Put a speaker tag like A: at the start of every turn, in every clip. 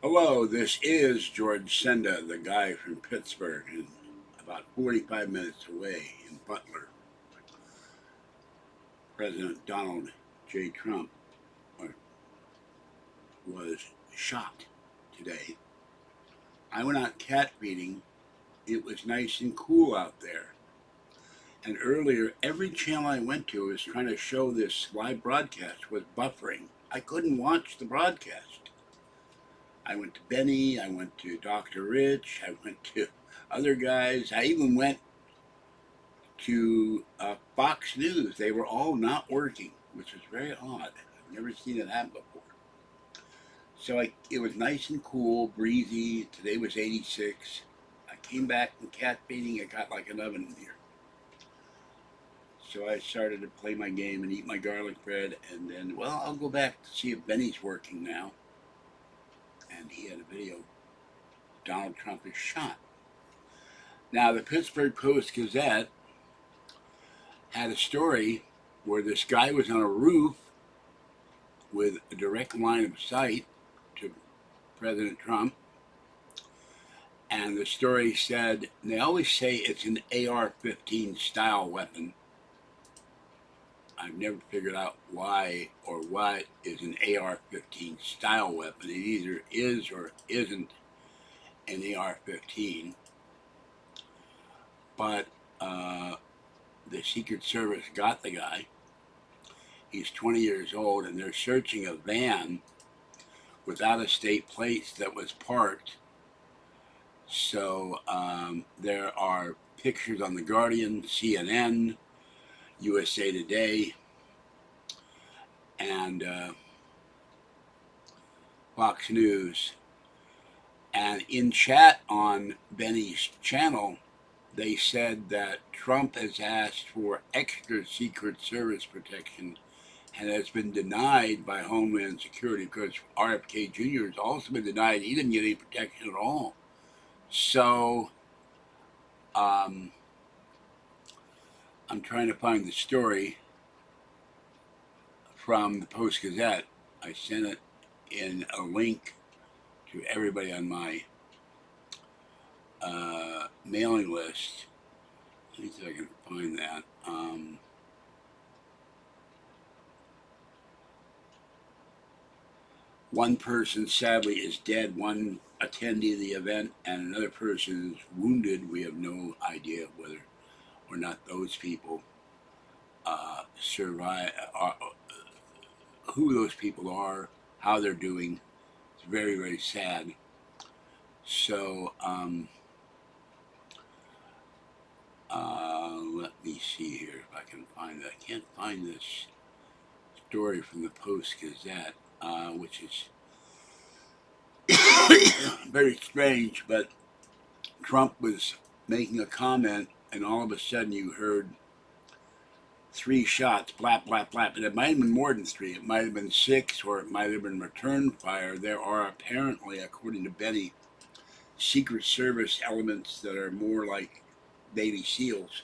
A: Hello, this is George Senda, the guy from Pittsburgh, and about 45 minutes away in Butler. President Donald J. Trump was shot today. I went out cat feeding. It was nice and cool out there. And earlier, every channel I went to was trying to show this live broadcast was buffering. I couldn't watch the broadcast. I went to Benny, I went to Dr. Rich, I went to other guys. I even went to Fox News. They were all not working, which was very odd. I've never seen it happen before. So it was nice and cool, breezy. Today was 86. I came back from cat feeding. It got like an oven in here. So I started to play my game and eat my garlic bread. And then, well, I'll go back to see if Benny's working now. And he had a video. Donald Trump is shot. Now, the Pittsburgh Post-Gazette had a story where this guy was on a roof with a direct line of sight to President Trump. And the story said, they always say it's an AR-15 style weapon. I've never figured out why or what is an AR-15 style weapon. It either is or isn't an AR-15. But the Secret Service got the guy. He's 20 years old, and they're searching a van with out-of-state plates that was parked. So there are pictures on The Guardian, CNN, USA Today, and Fox News. And in chat on Benny's channel, they said that Trump has asked for extra Secret Service protection and has been denied by Homeland Security because RFK Jr. has also been denied. He didn't get any protection at all. So I'm trying to find the story from the Post-Gazette. I sent it in a link to everybody on my mailing list. Let me see if I can find that. One person sadly is dead, one attendee of the event, and another person is wounded. We have no idea whether or not those people survive, who those people are, how they're doing. It's very, very sad. So let me see here if I can find it. I can't find this story from the Post-Gazette, which is very strange, but Trump was making a comment, and all of a sudden you heard 3 shots, blap, blap, blap. And it might have been more than 3. It might have been 6, or it might have been return fire. There are apparently, according to Benny, Secret Service elements that are more like Navy SEALs.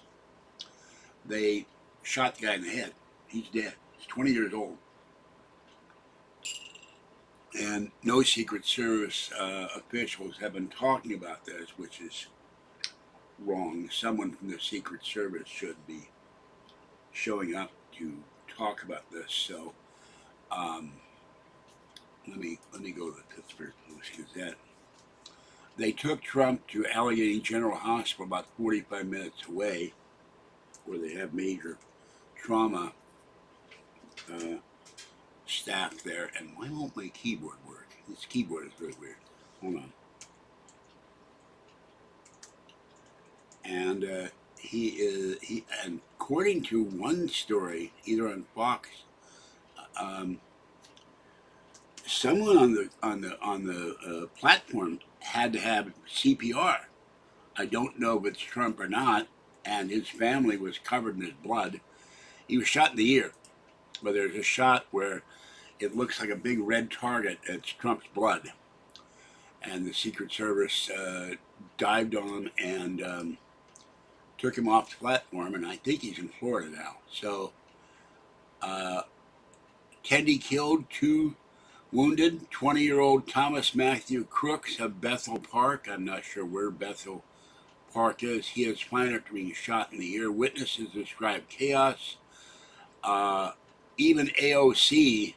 A: They shot the guy in the head. He's dead. He's 20 years old. And no Secret Service officials have been talking about this, which is wrong. Someone from the Secret Service should be showing up to talk about this. So let me go to the Pittsburgh Post-Gazette. They took Trump to Allegheny General Hospital, about 45 minutes away, where they have major trauma staff there. And why won't my keyboard work? This keyboard is very weird. Hold on. And and according to one story, either on Fox, someone on the platform had to have CPR. I don't know if it's Trump or not, and his family was covered in his blood. He was shot in the ear, but there's a shot where it looks like a big red target. It's Trump's blood, and the Secret Service dived on him and took him off the platform, and I think he's in Florida now. So Kennedy killed 2 Wounded, 20-year-old Thomas Matthew Crooks of Bethel Park. I'm not sure where Bethel Park is. He is fine after being shot in the ear. Witnesses describe chaos. Even AOC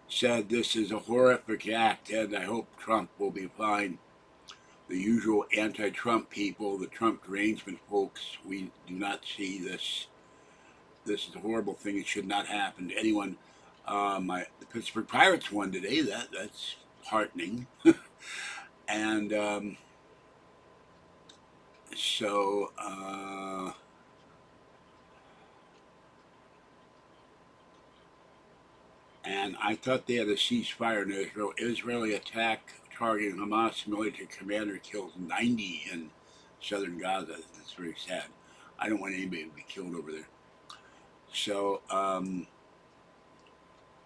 A: said this is a horrific act, and I hope Trump will be fine. The usual anti-Trump people, the Trump derangement folks, we do not see this. This is a horrible thing. It should not happen to anyone. The Pittsburgh Pirates won today. That's heartening. And so and I thought they had a ceasefire in Israel. Israeli attack targeting Hamas military commander kills 90 in southern Gaza. That's very sad. I don't want anybody to be killed over there. So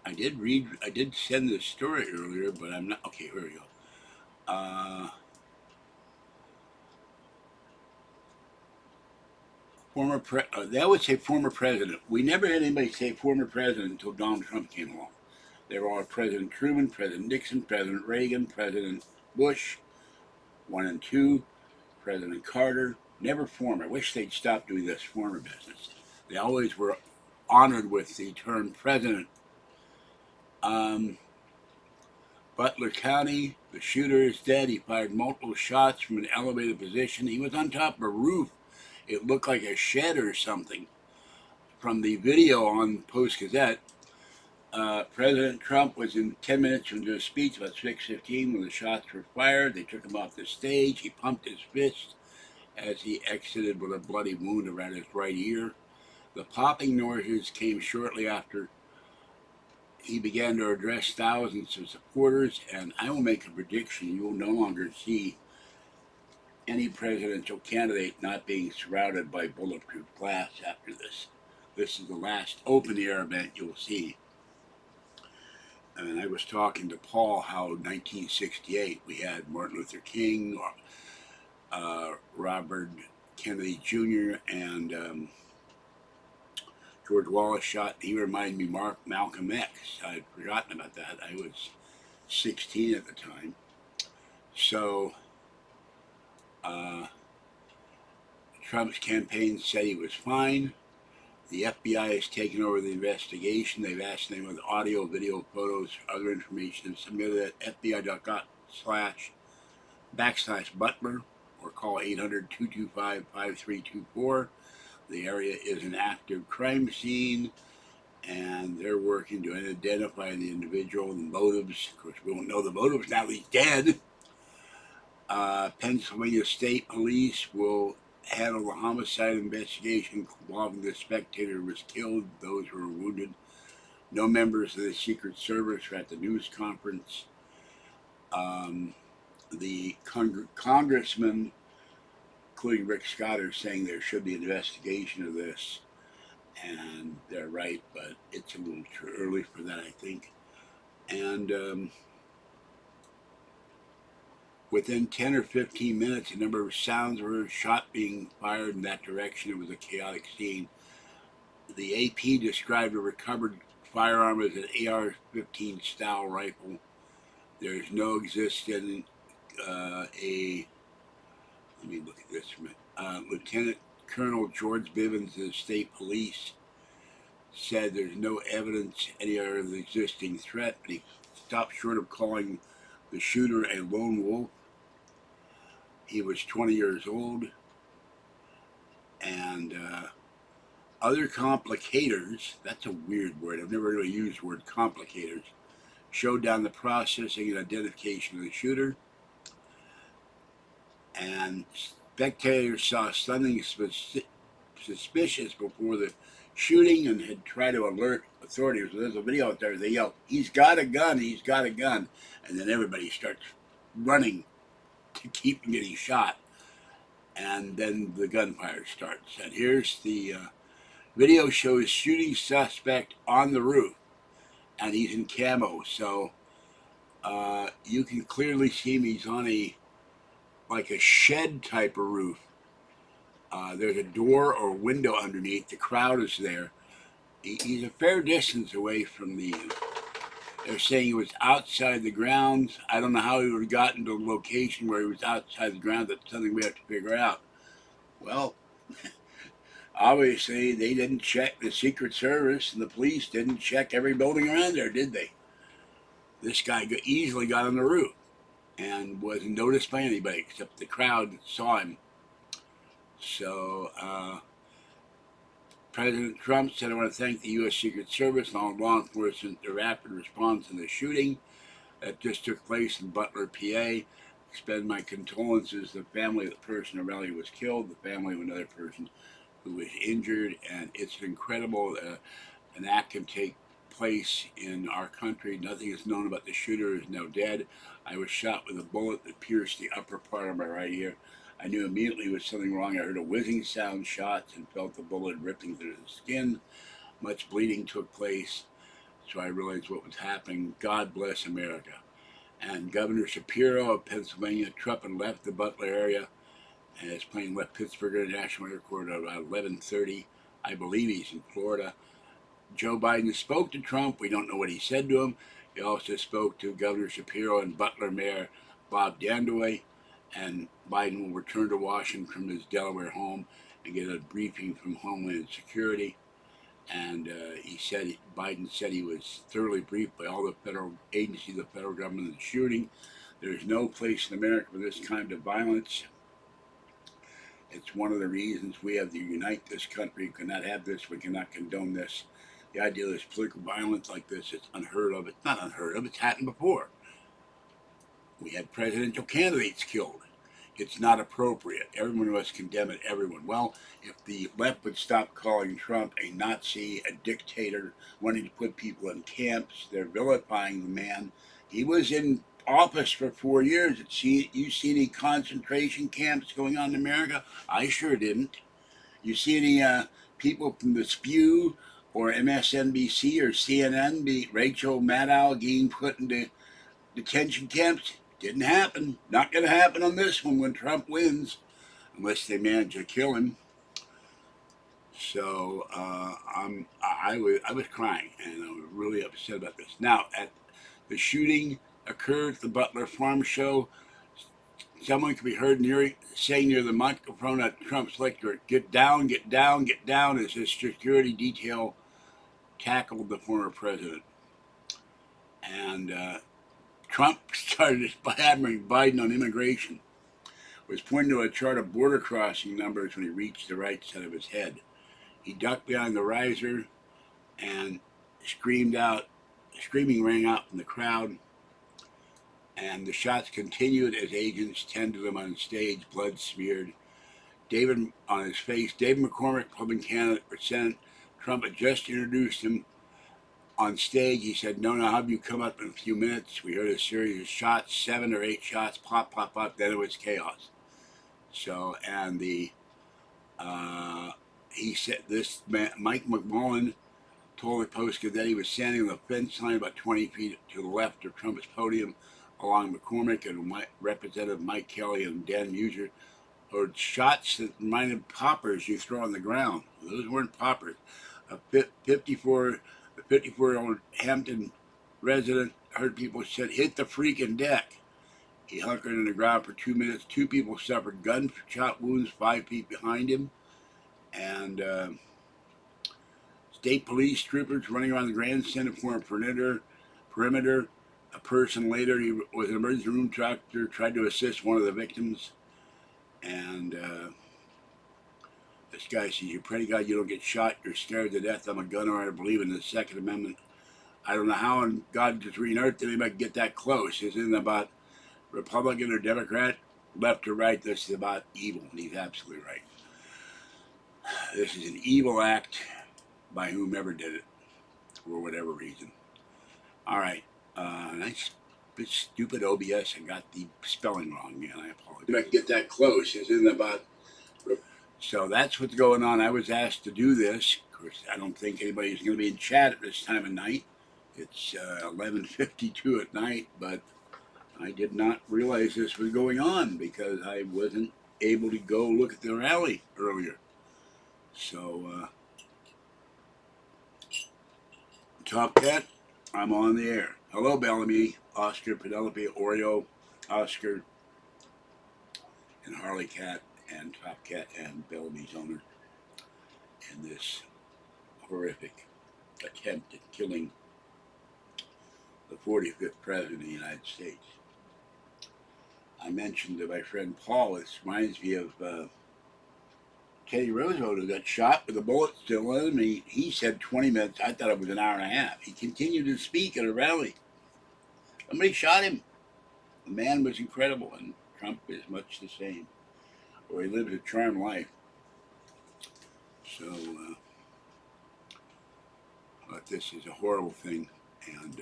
A: I did send this story earlier, but I'm not. Okay, here we go. That would say former president. We never had anybody say former president until Donald Trump came along. They were all President Truman, President Nixon, President Reagan, President Bush, 1 and 2, President Carter. Never former. I wish they'd stop doing this former business. They always were honored with the term president. Butler County, the shooter is dead. He fired multiple shots from an elevated position. He was on top of a roof. It looked like a shed or something. From the video on Post-Gazette, President Trump was in 10 minutes into a speech about 6:15 when the shots were fired. They took him off the stage. He pumped his fist as he exited with a bloody wound around his right ear. The popping noises came shortly after he began to address thousands of supporters, and I will make a prediction. You will no longer see any presidential candidate not being surrounded by bulletproof glass after this. This is the last open-air event you'll see. And I was talking to Paul how 1968 we had Martin Luther King, Robert Kennedy Jr., and George Wallace shot. He reminded me Malcolm X. I'd forgotten about that. I was 16 at the time. So Trump's campaign said he was fine. The FBI has taken over the investigation. They've asked them with audio, video, photos, other information, and submitted at FBI.gov/Butler or call 800-225-5324. The area is an active crime scene, and they're working to identify the individual, the motives. Of course, we won't know the motives now he's dead. Pennsylvania State Police will handle the homicide investigation involving the spectator who was killed, those who were wounded. No members of the Secret Service were at the news conference. The congressman, including Rick Scott, are saying there should be an investigation of this, and they're right, but it's a little too early for that, I think. And within 10 or 15 minutes, a number of sounds were shot being fired in that direction. It was a chaotic scene. The AP described a recovered firearm as an AR-15 style rifle. There is no existing let me look at this for a minute. Lieutenant Colonel George Bivens of the state police said there's no evidence any other of the existing threat, but he stopped short of calling the shooter a lone wolf. He was 20 years old, and other complicators, that's a weird word, I've never really used the word complicators, showed down the processing and identification of the shooter. And spectators saw something suspicious before the shooting and had tried to alert authorities. There's a video out there, they yell, "He's got a gun, he's got a gun." And then everybody starts running to keep from getting shot. And then the gunfire starts. And here's the video shows shooting suspect on the roof. And he's in camo. So you can clearly see him. He's on like a shed type of roof. There's a door or window underneath. The crowd is there. He's a fair distance away from the They're saying he was outside the grounds. I don't know how he would have gotten to a location where he was outside the ground. That's something we have to figure out. Well, obviously they didn't check, the Secret Service and the police didn't check every building around there, did they? This guy easily got on the roof and wasn't noticed by anybody except the crowd that saw him. So President Trump said, I want to thank the U.S. Secret Service and all law enforcement for their rapid response in the shooting that just took place in Butler, PA. Extend my condolences to the family of the person who rally was killed, the family of another person who was injured, and it's incredible an act can take place in our country. Nothing is known about the shooter, who is now dead. I was shot with a bullet that pierced the upper part of my right ear. I knew immediately there was something wrong. I heard a whizzing sound, shots, and felt the bullet ripping through the skin. Much bleeding took place, so I realized what was happening. God bless America. And Governor Shapiro of Pennsylvania, Trump had left the Butler area, and his plane left Pittsburgh International Airport at about 11:30. I believe he's in Florida. Joe Biden spoke to Trump. We don't know what he said to him. He also spoke to Governor Shapiro and Butler Mayor Bob Dandoy. And Biden will return to Washington from his Delaware home and get a briefing from Homeland Security. And Biden said he was thoroughly briefed by all the federal agencies, the federal government, in the shooting. There's no place in America for this kind of violence. It's one of the reasons we have to unite this country. We cannot have this. We cannot condone this. The idea of this political violence like this, it's unheard of. It's not unheard of. It's happened before. We had presidential candidates killed. It's not appropriate. Everyone of us condemn it, everyone. Well, if the left would stop calling Trump a Nazi, a dictator, wanting to put people in camps, they're vilifying the man. He was in office for 4 years. You see any concentration camps going on in America? I sure didn't. You see any people from the Spew or MSNBC or CNN, Rachel Maddow, being put into detention camps? Didn't happen. Not going to happen on this one when Trump wins, unless they manage to kill him. So I was crying, and I was really upset about this. Now, at the shooting occurred at the Butler Farm Show. Someone could be heard saying near the microphone at Trump's lecture, "Get down, get down, get down," as his security detail tackled the former president. And Trump started hammering Biden on immigration. Was pointing to a chart of border crossing numbers when he reached the right side of his head. He ducked behind the riser and screaming rang out from the crowd. And the shots continued as agents tended him on stage, blood smeared. David on his face. David McCormick, Republican candidate for Senate. Trump had just introduced him on stage. He said, "No, have you come up in a few minutes?" We heard a series of shots, 7 or 8 shots, pop, pop, pop. Then it was chaos. So, and he said, this man, Mike McMullen, told the Post that he was standing on the fence line about 20 feet to the left of Trump's podium, along McCormick and Representative Mike Kelly and Dan Muser, heard shots that reminded poppers you throw on the ground. Those weren't poppers. A 54-year-old Hampton resident heard people said, "Hit the freaking deck." He hunkered in the ground for 2 minutes. 2 people suffered gunshot wounds 5 feet behind him. And state police troopers running around the grandstand and formed a perimeter. A person later, he was an emergency room doctor, tried to assist one of the victims. And this guy says, "You pray to God you don't get shot. You're scared to death. I'm a gun owner. I believe in the Second Amendment." I don't know how in God just re-unearthed anybody get that close. This isn't about Republican or Democrat, left or right. This is about evil, and he's absolutely right. This is an evil act by whomever did it, for whatever reason. All right. Nice stupid OBS. I got the spelling wrong, man. I apologize. If I can get that close, this isn't about... So that's what's going on. I was asked to do this. Of course, I don't think anybody's going to be in chat at this time of night. It's 11:52 at night, but I did not realize this was going on because I wasn't able to go look at the rally earlier. So, Top Cat, I'm on the air. Hello, Bellamy, Oscar, Penelope, Oreo, Oscar, and Harley Cat, and Top Cat, and Bellamy's owner in this horrific attempt at killing the 45th President of the United States. I mentioned to my friend Paul, this reminds me of Teddy Roosevelt, who got shot with a bullet still in him. He said 20 minutes. I thought it was an hour and a half. He continued to speak at a rally. Somebody shot him. The man was incredible, and Trump is much the same. Or he lives a charmed life. So, but this is a horrible thing. And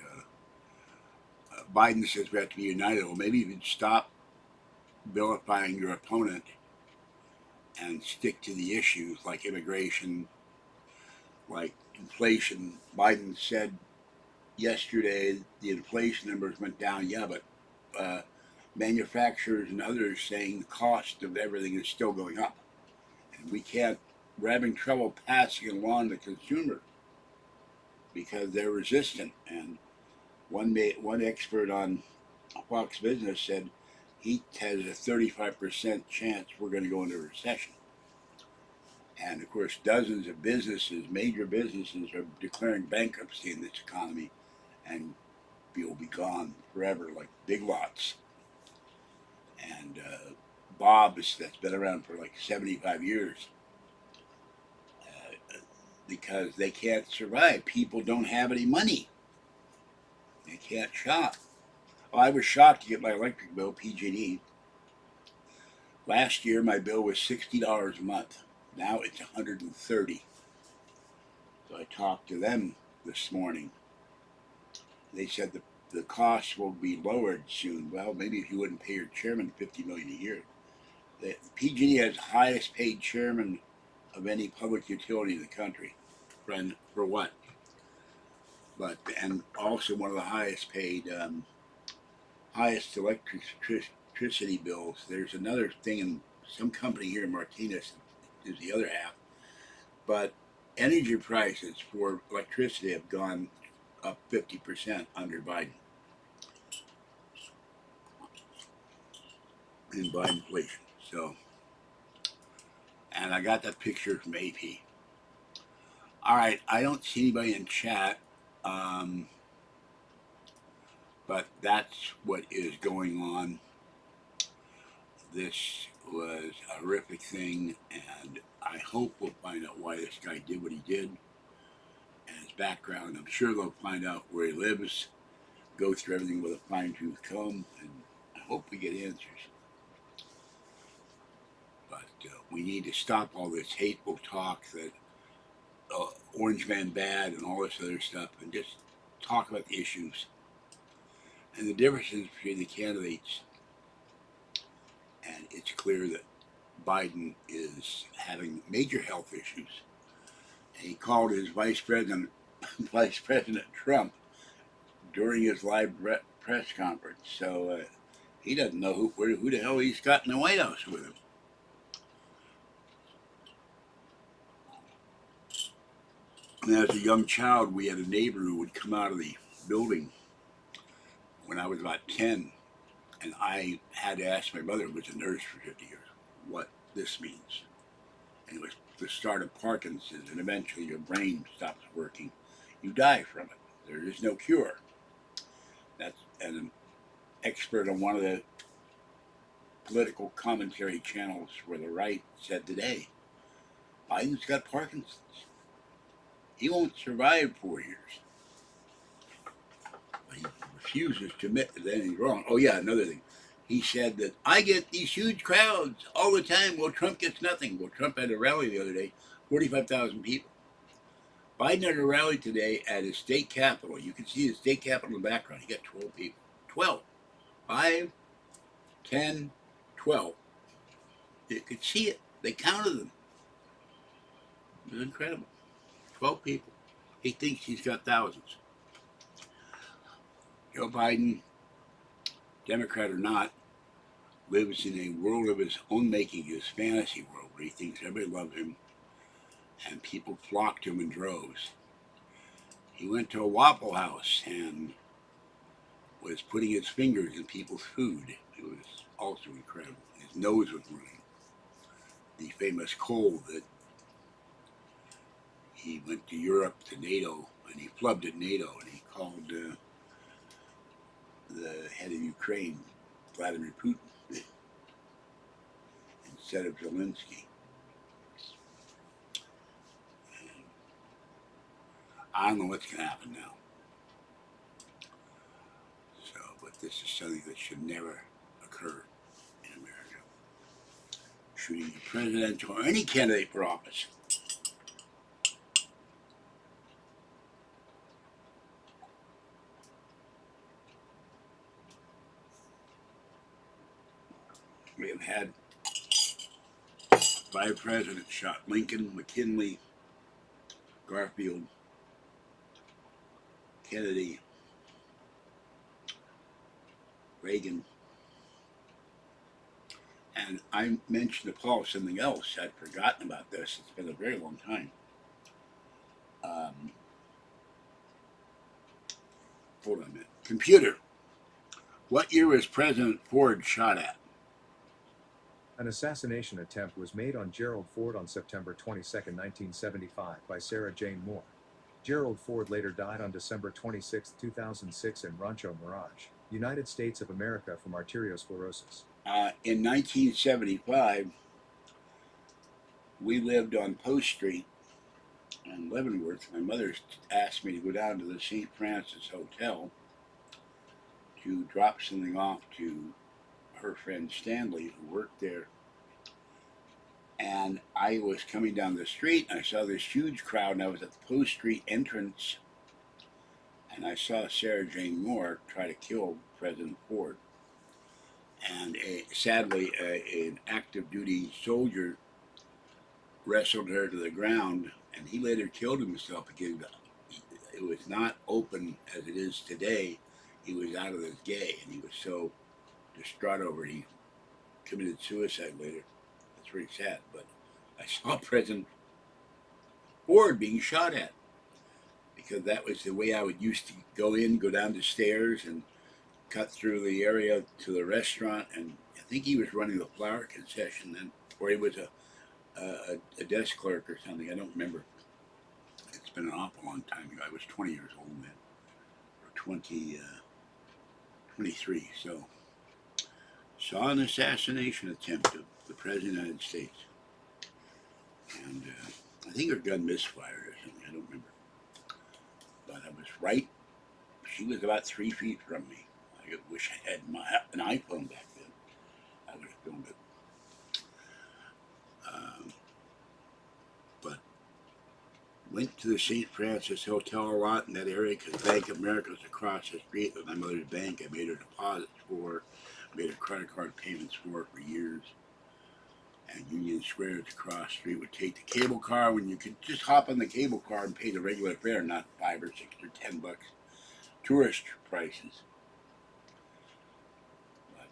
A: Biden says we have to be united. Well, maybe you could stop vilifying your opponent and stick to the issues like immigration, like inflation. Biden said yesterday the inflation numbers went down. Yeah, but manufacturers and others saying the cost of everything is still going up. And we're having trouble passing it along to consumers because they're resistant. And one expert on Fox Business said he has a 35% chance we're going to go into a recession. And of course, dozens of businesses, major businesses, are declaring bankruptcy in this economy, and will be gone forever, like Big Lots and Bob's, that's been around for like 75 years, because they can't survive. People don't have any money. They can't shop. Well, I was shocked to get my electric bill, PG&E. Last year, my bill was $60 a month. Now it's $130. So I talked to them this morning. They said the costs will be lowered soon. Well, maybe if you wouldn't pay your chairman $50 million a year. The PG&E has the highest paid chairman of any public utility in the country. For what? And also one of the highest paid, highest electricity bills. There's another thing in some company here in Martinez is the other half. But energy prices for electricity have gone up 50% under Biden. And by inflation. So, and I got that picture from AP. All right, I don't see anybody in chat, but that's what is going on. This was a horrific thing, and I hope we'll find out why this guy did what he did and his background. I'm sure they'll find out where he lives, go through everything with a fine-tooth comb, and I hope we get answers. But we need to stop all this hateful talk that Orange Man bad and all this other stuff, and just talk about the issues and the differences between the candidates. And it's clear that Biden is having major health issues. And he called his Vice President Trump during his live press conference. So he doesn't know who the hell he's got in the White House with him. And as a young child, we had a neighbor who would come out of the building when I was about 10, and I had to ask my mother, who was a nurse for 50 years, what this means. And it was the start of Parkinson's, and eventually your brain stops working. You die from it. There is no cure. That's an expert on one of the political commentary channels for the right said today, Biden's got Parkinson's. He won't survive 4 years. But he refuses to admit that anything's wrong. Oh yeah, another thing. He said that I get these huge crowds all the time. Well, Trump gets nothing. Well, Trump had a rally the other day, 45,000 people. Biden had a rally today at his state capitol. You can see the state capitol in the background. He got 12 people. 12. 5, 10, 12. You could see it. They counted them. It was incredible. 12 people. He thinks he's got thousands. Joe Biden, Democrat or not, lives in a world of his own making, his fantasy world, where he thinks everybody loves him and people flock to him in droves. He went to a Waffle House and was putting his fingers in people's food. It was also incredible. His nose was running. The famous cold that he went to Europe, to NATO, and he flubbed at NATO, and he called the head of Ukraine, Vladimir Putin, instead of Zelensky. And I don't know what's going to happen now. So, but this is something that should never occur in America. Shooting the president or any candidate for office. We have had 5 presidents shot: Lincoln, McKinley, Garfield, Kennedy, Reagan. And I mentioned to Paul something else. I'd forgotten about this. It's been a very long time. Hold on a minute. Computer. What year was President Ford shot at?
B: An assassination attempt was made on Gerald Ford on September 22, 1975 by Sarah Jane Moore. Gerald Ford later died on December 26, 2006 in Rancho Mirage, United States of America from arteriosclerosis.
A: In 1975, we lived on Post Street in Leavenworth. My mother asked me to go down to the St. Francis Hotel to drop something off to her friend Stanley, who worked there. And I was coming down the street, and I saw this huge crowd, and I was at the Post Street entrance, and I saw Sarah Jane Moore try to kill President Ford. And sadly, an active duty soldier wrestled her to the ground, and he later killed himself because it was not open as it is today. He was out of his gay, and he was so distraught over it, he committed suicide later. That's pretty sad, but I saw President Ford being shot at, because that was the way I would used to go down the stairs and cut through the area to the restaurant. And I think he was running the flower concession then, or he was a desk clerk or something. I don't remember. It's been an awful long time ago. I was 20 years old then, or 23. So saw an assassination attempt of the President of the United States. And I think her gun misfired or something. I don't remember. But I was right. She was about 3 feet from me. I wish I had an iPhone back then. I would have filmed it. But went to the St. Francis Hotel a lot in that area because Bank of America was across the street with my mother's bank. I made her deposits for, made her credit card payments for years. And Union Square across the street would take the cable car when you could just hop on the cable car and pay the regular fare, not $5 or $6 or $10 tourist prices. But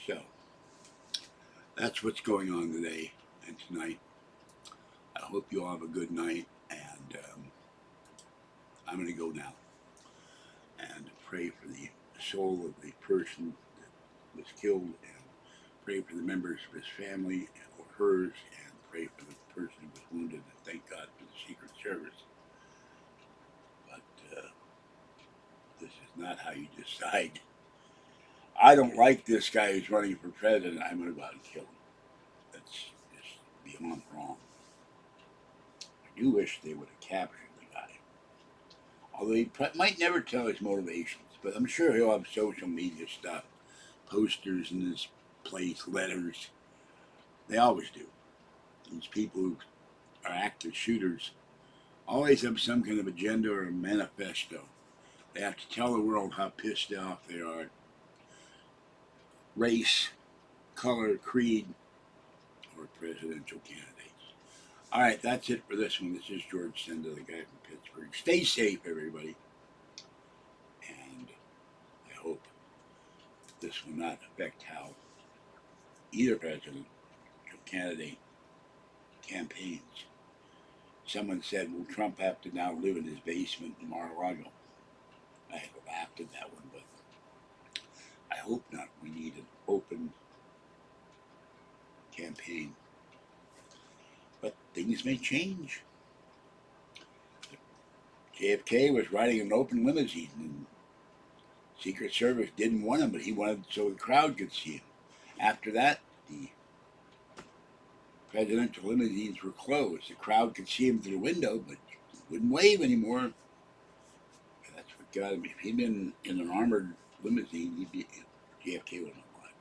A: so that's what's going on today and tonight. I hope you all have a good night, and I'm going to go now and pray for the soul of the person that was killed, and pray for the members of his family or hers, and pray for the person who was wounded, and thank God for the Secret Service. But this is not how you decide. I don't like this guy who's running for president. I'm going to go out and kill him. That's just beyond wrong. I do wish they would have captured the guy. Although he might never tell his motivations, but I'm sure he'll have social media stuff, posters in his place, letters. They always do. These people who are active shooters always have some kind of agenda or a manifesto. They have to tell the world how pissed off they are at race, color, creed, or presidential candidates. All right, that's it for this one. This is George Senda, the guy from Pittsburgh. Stay safe, everybody. And I hope this will not affect how either president or candidate campaigns. someone said, will Trump have to now live in his basement in Mar-a-Lago? I laughed at that one, but I hope not. We need an open campaign. But things may change. JFK was riding an open limousine, and Secret Service didn't want him, but he wanted so the crowd could see him. After that, the presidential limousines were closed. The crowd could see him through the window, but he wouldn't wave anymore. And that's what got him. If he'd been in an armored limousine, JFK would have been alive.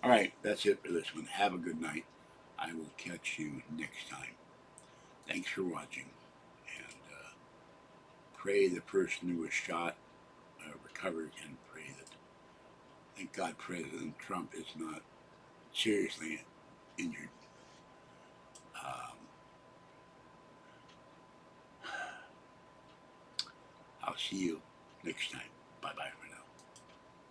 A: All right, that's it for this one. Have a good night. I will catch you next time. Thanks for watching, and pray the person who was shot recovers, and pray that, thank God, President Trump is not seriously injured. I'll see you next time. Bye-bye.